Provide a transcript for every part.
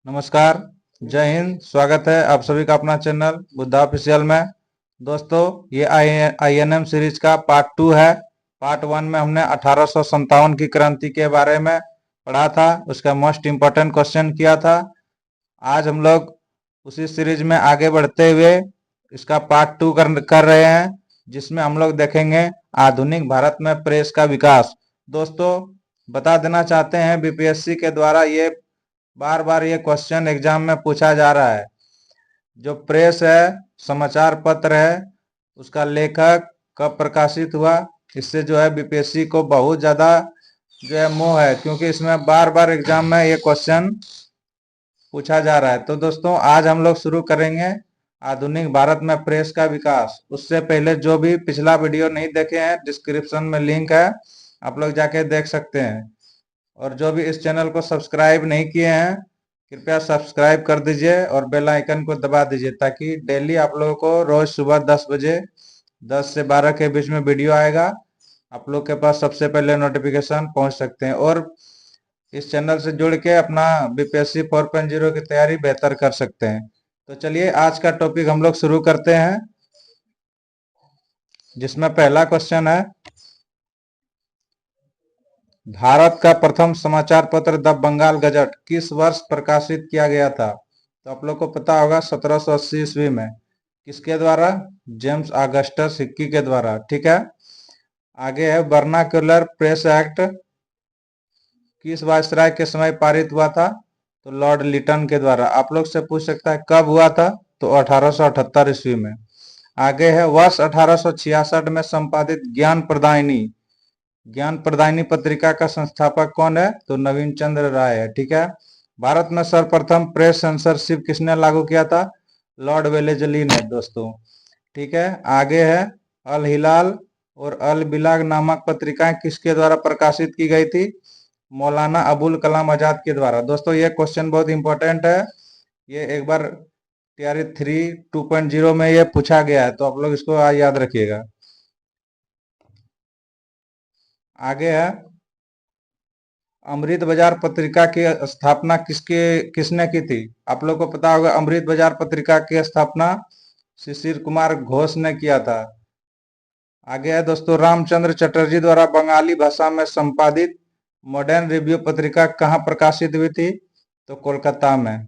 नमस्कार। जय हिंद। स्वागत है आप सभी का अपना चैनल बुद्धा ऑफिशियल में। दोस्तों, ये INM सीरीज का पार्ट 2 है। पार्ट 1 में हमने 1857 की क्रांति के बारे में पढ़ा था, उसका मोस्ट इम्पोर्टेंट क्वेश्चन किया था। आज हम लोग उसी सीरीज में आगे बढ़ते हुए इसका पार्ट 2 कर रहे हैं, जिसमें हम लोग देखेंगे आधुनिक भारत में प्रेस का विकास। दोस्तों, बता देना चाहते हैं, BPSC के द्वारा ये बार बार ये क्वेश्चन एग्जाम में पूछा जा रहा है। जो प्रेस है, समाचार पत्र है, उसका लेखक कब प्रकाशित हुआ, इससे जो है BPSC को बहुत ज्यादा जो है मोह है, क्योंकि इसमें बार बार एग्जाम में ये क्वेश्चन पूछा जा रहा है। तो दोस्तों, आज हम लोग शुरू करेंगे आधुनिक भारत में प्रेस का विकास। उससे पहले जो भी पिछला वीडियो नहीं देखे हैं, डिस्क्रिप्शन में लिंक है, आप लोग जाके देख सकते हैं। और जो भी इस चैनल को सब्सक्राइब नहीं किए हैं, कृपया सब्सक्राइब कर दीजिए और बेल आइकन को दबा दीजिए, ताकि डेली आप लोगों को रोज सुबह 10 बजे 10 से 12 के बीच में वीडियो आएगा, आप लोग के पास सबसे पहले नोटिफिकेशन पहुंच सकते हैं और इस चैनल से जुड़ के अपना BPSC 4.0 की तैयारी बेहतर कर सकते हैं। तो चलिए, आज का टॉपिक हम लोग शुरू करते हैं, जिसमें पहला क्वेश्चन है, भारत का प्रथम समाचार पत्र द बंगाल गजट किस वर्ष प्रकाशित किया गया था? तो आप लोग को पता होगा 1780 ईस्वी में। किसके द्वारा? जेम्स ऑगस्टस हिक्की के द्वारा। ठीक है। आगे है, वर्नाक्युलर प्रेस एक्ट किस वायसराय के समय पारित हुआ था? तो लॉर्ड लिटन के द्वारा। आप लोग से पूछ सकता है कब हुआ था? तो 1878 ईस्वी में। आगे है, वर्ष 1866 में संपादित ज्ञान प्रदायिनी पत्रिका का संस्थापक कौन है? तो नवीन चंद्र राय है। ठीक है। भारत में सर्वप्रथम प्रेस सेंसरशिप किसने लागू किया था? लॉर्ड वेलेजली ने। दोस्तों, ठीक है। आगे है, अल हिलाल और अल बिलाग नामक पत्रिकाएं किसके द्वारा प्रकाशित की गई थी? मौलाना अबुल कलाम आजाद के द्वारा। दोस्तों, ये क्वेश्चन बहुत इंपॉर्टेंट है, ये एक बार TRE 3 2.0 में ये पूछा गया है, तो आप लोग इसको याद रखिएगा। आगे है, अमृत बाजार पत्रिका की स्थापना किसने की थी? आप लोग को पता होगा, अमृत बाजार पत्रिका की स्थापना शिशिर कुमार घोष ने किया था। आगे है दोस्तों, रामचंद्र चटर्जी द्वारा बंगाली भाषा में संपादित मॉडर्न रिव्यू पत्रिका कहाँ प्रकाशित हुई थी? तो कोलकाता में।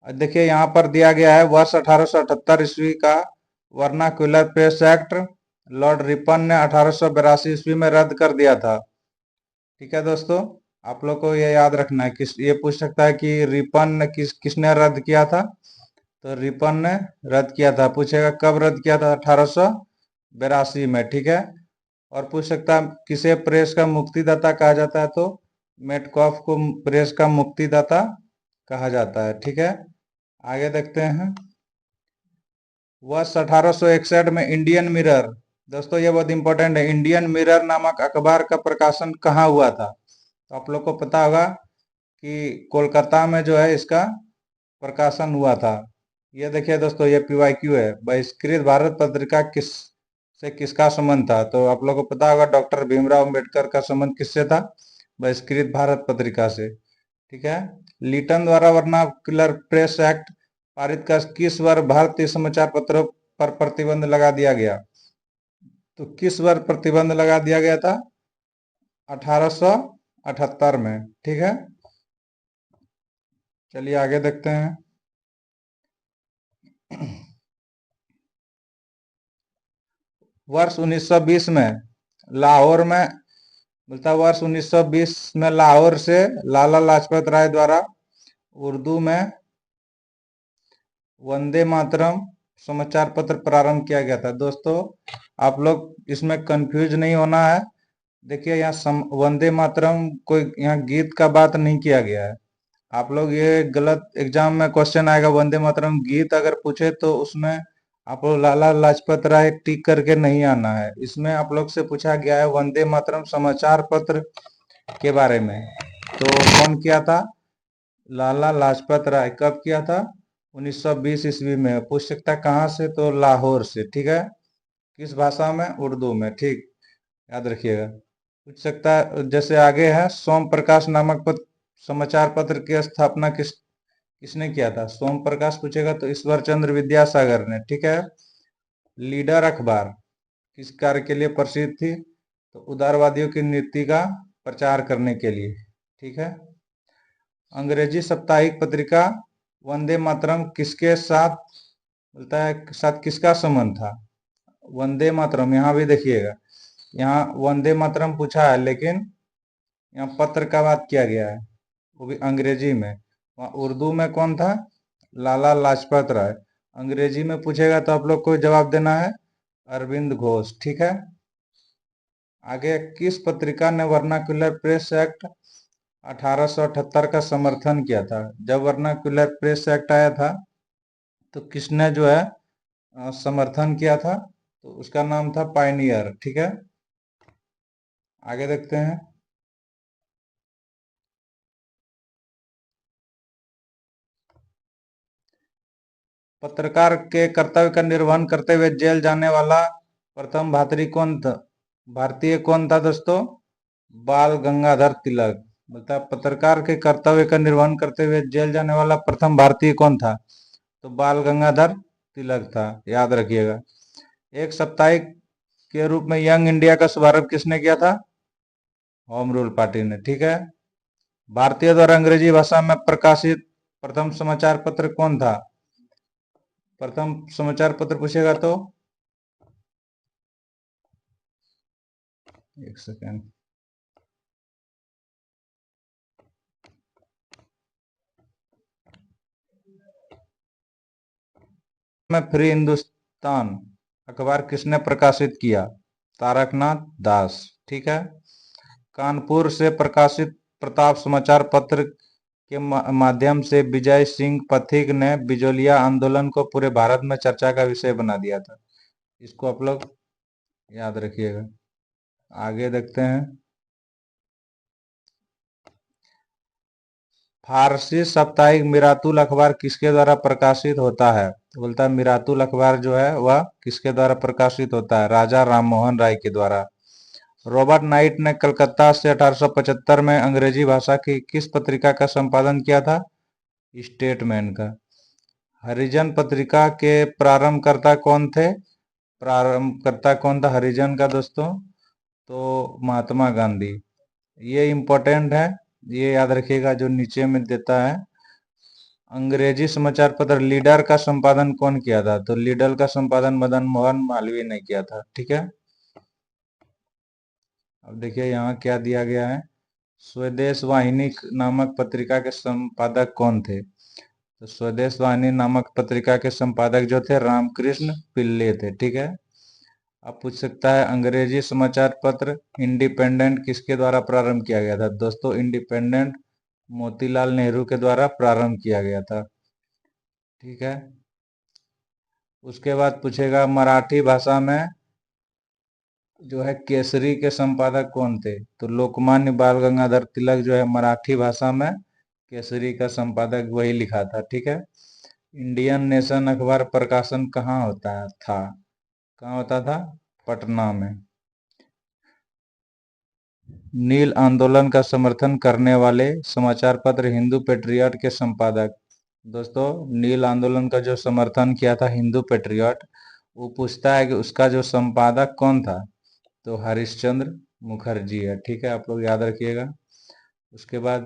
देखिए, यहाँ पर दिया गया है, वर्ष 1878 ईस्वी का vernacular press act Lord Ripon ने 1882 ईस्वी में रद्द कर दिया था। ठीक है दोस्तों, आप लोग को ये याद रखना है। ये पूछ सकता है कि रिपन ने किसने रद्द किया था? तो रिपन ने रद्द किया था। पूछेगा कब रद्द किया था? 1882 में। ठीक है। और पूछ सकता है किसे प्रेस का मुक्तिदाता कहा जाता है? तो मेटकॉफ को प्रेस का मुक्तिदाता कहा जाता है। ठीक है। आगे देखते हैं, वर्ष 1861 में इंडियन मिरर। दोस्तों, ये बहुत इंपॉर्टेंट है, इंडियन मिरर नामक अखबार का प्रकाशन कहाँ हुआ था? तो आप लोग को पता होगा कि कोलकाता में जो है इसका प्रकाशन हुआ था। ये देखिए दोस्तों, ये PYQ है, बहिष्कृत भारत पत्रिका किसका संबंध था? तो आप लोग को पता होगा, डॉक्टर भीमराव अम्बेडकर का संबंध किससे था? बहिष्कृत भारत पत्रिका से। ठीक है। लिटन द्वारा वर्नाक्युलर प्रेस एक्ट पारित कर किस वर्ष भारतीय समाचार पत्रों पर प्रतिबंध लगा दिया गया? तो किस वर्ष प्रतिबंध लगा दिया गया था? 1878 में। ठीक है। चलिए आगे देखते हैं, वर्ष 1920 में लाहौर में, बोलता वर्ष 1920 में लाहौर से लाला लाजपत राय द्वारा उर्दू में वंदे मातरम समाचार पत्र प्रारंभ किया गया था। दोस्तों, आप लोग इसमें कंफ्यूज नहीं होना है। देखिए, यहाँ वंदे मातरम कोई यहाँ गीत का बात नहीं किया गया है। आप लोग ये गलत, एग्जाम में क्वेश्चन आएगा वंदे मातरम गीत अगर पूछे तो उसमें आप लोग लाला लाजपत राय टिक करके नहीं आना है। इसमें आप लोग से पूछा गया है वंदे मातरम समाचार पत्र के बारे में। तो कौन किया था? लाला लाजपत राय। कब किया था? 1920 ईस्वी में। पूछ सकता है कहाँ से? तो लाहौर से। ठीक है। किस भाषा में? उर्दू में। ठीक, याद रखिएगा। पूछ सकता है, जैसे आगे है, सोम प्रकाश नामक समाचार पत्र की स्थापना किसने किया था? सोम प्रकाश पूछेगा तो ईश्वर चंद्र विद्यासागर ने। ठीक है। लीडर अखबार किस कार्य के लिए प्रसिद्ध थी? तो उदारवादियों की नीति का प्रचार करने के लिए। ठीक है। अंग्रेजी साप्ताहिक पत्रिका वंदे मातरम किसके साथ बोलता है, साथ किसका संबंध था? वंदे मातरम, यहाँ भी देखिएगा, यहाँ वंदे मातरम पूछा है, लेकिन यहाँ पत्र का बात किया गया है, वो भी अंग्रेजी में। वहाँ उर्दू में कौन था? लाला लाजपत राय। अंग्रेजी में पूछेगा तो आप लोग को जवाब देना है अरविंद घोष। ठीक है। आगे, किस पत्रिका ने वर्नाक्युलर प्रेस एक्ट 1878 का समर्थन किया था? जब वर्नाक्युलर प्रेस एक्ट आया था तो किसने जो है समर्थन किया था? तो उसका नाम था पायनियर। ठीक है। आगे देखते हैं। पत्रकार के कर्तव्य का निर्वहन करते हुए जेल जाने वाला प्रथम भारतीय कौन था दोस्तों? बाल गंगाधर तिलक। मतलब पत्रकार के कर्तव्य का निर्वहन करते हुए जेल जाने वाला प्रथम भारतीय कौन था? तो बाल गंगाधर तिलक था, याद रखिएगा। एक साप्ताहिक के रूप में यंग इंडिया का शुभारंभ किसने किया था? होम रूल पार्टी ने। ठीक है। भारतीय द्वारा अंग्रेजी भाषा में प्रकाशित प्रथम समाचार पत्र कौन था? प्रथम समाचार पत्र पूछेगा तो एक सेकेंड में फ्री हिंदुस्तान अखबार किसने प्रकाशित किया? तारकनाथ दास। ठीक है। कानपुर से प्रकाशित प्रताप समाचार पत्र के माध्यम से विजय सिंह पथिक ने बिजोलिया आंदोलन को पूरे भारत में चर्चा का विषय बना दिया था। इसको आप लोग याद रखिएगा। आगे देखते हैं। फारसी साप्ताहिक मिरातुल अखबार किसके द्वारा प्रकाशित होता है? तो बोलता है मिरातुल अखबार जो है वह किसके द्वारा प्रकाशित होता है? राजा राममोहन राय के द्वारा। रॉबर्ट नाइट ने कलकत्ता से 1875 में अंग्रेजी भाषा की किस पत्रिका का संपादन किया था? स्टेटमैन का। हरिजन पत्रिका के प्रारंभकर्ता कौन थे? प्रारंभकर्ता कौन था हरिजन का दोस्तों? तो महात्मा गांधी। ये इम्पोर्टेंट है, ये याद रखिएगा, जो नीचे में देता है। अंग्रेजी समाचार पत्र लीडर का संपादन कौन किया था? तो लीडर का संपादन मदन मोहन मालवीय ने किया था। ठीक है। अब देखिए यहाँ क्या दिया गया है। स्वदेश वाहिनी नामक पत्रिका के संपादक कौन थे? तो स्वदेश वाहिनी नामक पत्रिका के संपादक जो थे रामकृष्ण पिल्ले थे। ठीक है। अब पूछ सकता है अंग्रेजी समाचार पत्र इंडिपेंडेंट किसके द्वारा प्रारंभ किया गया था? दोस्तों इंडिपेंडेंट मोतीलाल नेहरू के द्वारा प्रारंभ किया गया था। ठीक है। उसके बाद पूछेगा मराठी भाषा में जो है केसरी के संपादक कौन थे? तो लोकमान्य बाल गंगाधर तिलक जो है मराठी भाषा में केसरी का संपादक वही लिखा था। ठीक है। इंडियन नेशन अखबार प्रकाशन कहाँ होता था? कहाँ होता था? पटना में। नील आंदोलन का समर्थन करने वाले समाचार पत्र हिंदू पेट्रियट के संपादक। दोस्तों नील आंदोलन का जो समर्थन किया था हिंदू पेट्रियट, वो पूछता है कि उसका जो संपादक कौन था? तो हरिश्चंद्र मुखर्जी है। ठीक है, आप लोग याद रखिएगा। उसके बाद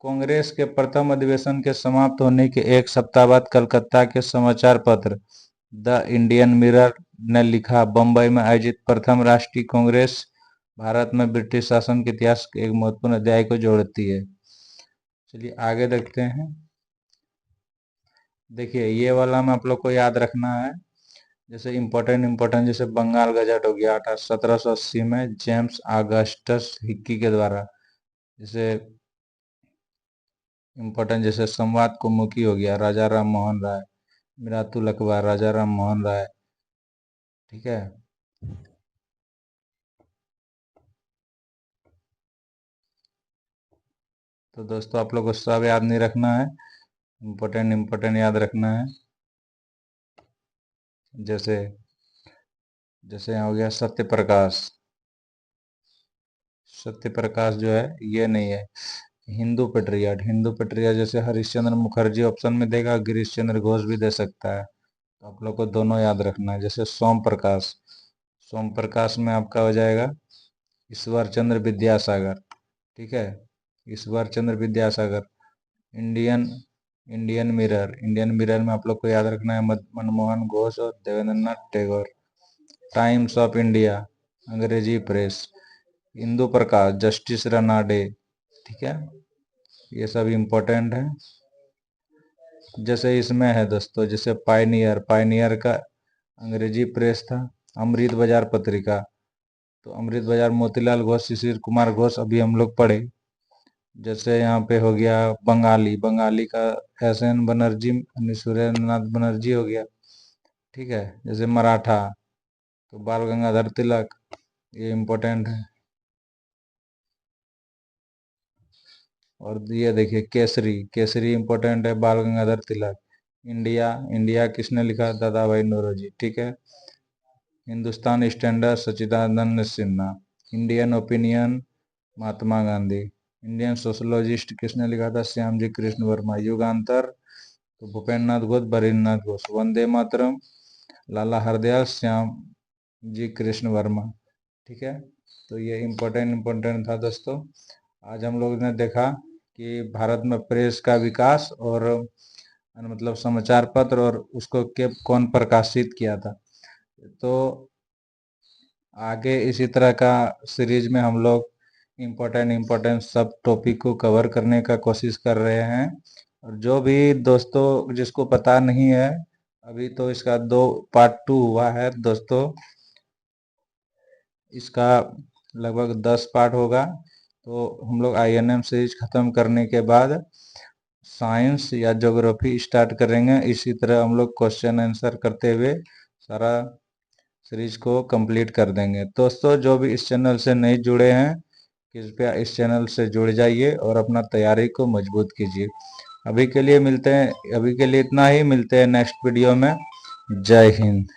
कांग्रेस के प्रथम अधिवेशन के समाप्त होने के एक सप्ताह बाद कलकत्ता के समाचार पत्र द इंडियन मिरर ने लिखा, बंबई में आयोजित प्रथम राष्ट्रीय कांग्रेस भारत में ब्रिटिश शासन के इतिहास के एक महत्वपूर्ण अध्याय को जोड़ती है। चलिए आगे देखते हैं। देखिए ये वाला में आप लोग को याद रखना है, जैसे इम्पोर्टेंट जैसे बंगाल गजट हो गया 1780 में जेम्स ऑगस्टस हिक्की के द्वारा। जैसे इम्पोर्टेंट जैसे संवाद कौमुदी हो गया राजा राम मोहन राय। मिरातुल अखबार राजा राम मोहन राय। ठीक है। तो दोस्तों आप लोग को सब याद नहीं रखना है, इम्पोर्टेंट याद रखना है। जैसे जैसे यहाँ हो गया सत्य प्रकाश। सत्य प्रकाश जो है ये नहीं है। हिंदू पेट्रियाट जैसे हरिश्चंद्र मुखर्जी ऑप्शन में देगा, गिरीश चंद्र घोष भी दे सकता है, तो आप लोग को दोनों याद रखना है। जैसे सोम प्रकाश में आपका हो जाएगा ईश्वर चंद्र विद्यासागर, ठीक है, Ishwar Chandra Vidyasagar. Indian Indian mirror में आप लोग को याद रखना है मनमोहन घोष और Debendranath Tagore. Times of India अंग्रेजी प्रेस, इंदु प्रकाश जस्टिस रनाडे, ठीक है, ये सब इम्पोर्टेंट है। जैसे इसमें है दोस्तों, जैसे पायनियर का अंग्रेजी प्रेस था अमृत बाजार पत्रिका, तो अमृत बाजार मोतीलाल घोष शिशिर कुमार घोष अभी हम लोग पढ़े। जैसे यहाँ पे हो गया बंगाली का एस.एन. बनर्जी सुरेंद्र नाथ बनर्जी हो गया, ठीक है। जैसे मराठा तो बाल गंगाधर तिलक, ये इम्पोर्टेंट है। और ये देखिए केसरी इम्पोर्टेंट है, बाल गंगाधर तिलक। इंडिया किसने लिखा, दादा भाई नौरोजी, ठीक है। हिंदुस्तान स्टैंडर्ड सच्चिदानंद Sinha. Indian opinion Mahatma Gandhi. Indian sociologist किसने लिखा था, श्याम जी कृष्ण वर्मा। युगांतर तो भूपेन्द्र नाथ घोष बरीन्द्रनाथ घोष। वंदे मातरम लाला हरदयाल श्याम जी कृष्ण वर्मा, ठीक है। तो ये इम्पोर्टेंट था दोस्तों। आज हम लोग ने देखा कि भारत में प्रेस का विकास और मतलब समाचार पत्र और उसको कौन प्रकाशित किया था। तो आगे इसी तरह का सीरीज में हम लोग इम्पोर्टेंट सब टॉपिक को कवर करने का कोशिश कर रहे हैं। और जो भी दोस्तों जिसको पता नहीं है, अभी तो इसका पार्ट 2 हुआ है दोस्तों, इसका लगभग 10 पार्ट होगा। तो हम लोग INM सीरीज खत्म करने के बाद साइंस या ज्योग्राफी स्टार्ट करेंगे। इसी तरह हम लोग क्वेश्चन आंसर करते हुए सारा सीरीज को कंप्लीट कर देंगे। दोस्तों जो भी इस चैनल से नहीं जुड़े हैं, कृपया इस चैनल से जुड़ जाइए और अपना तैयारी को मजबूत कीजिए। अभी के लिए इतना ही, मिलते हैं नेक्स्ट वीडियो में। जय हिंद।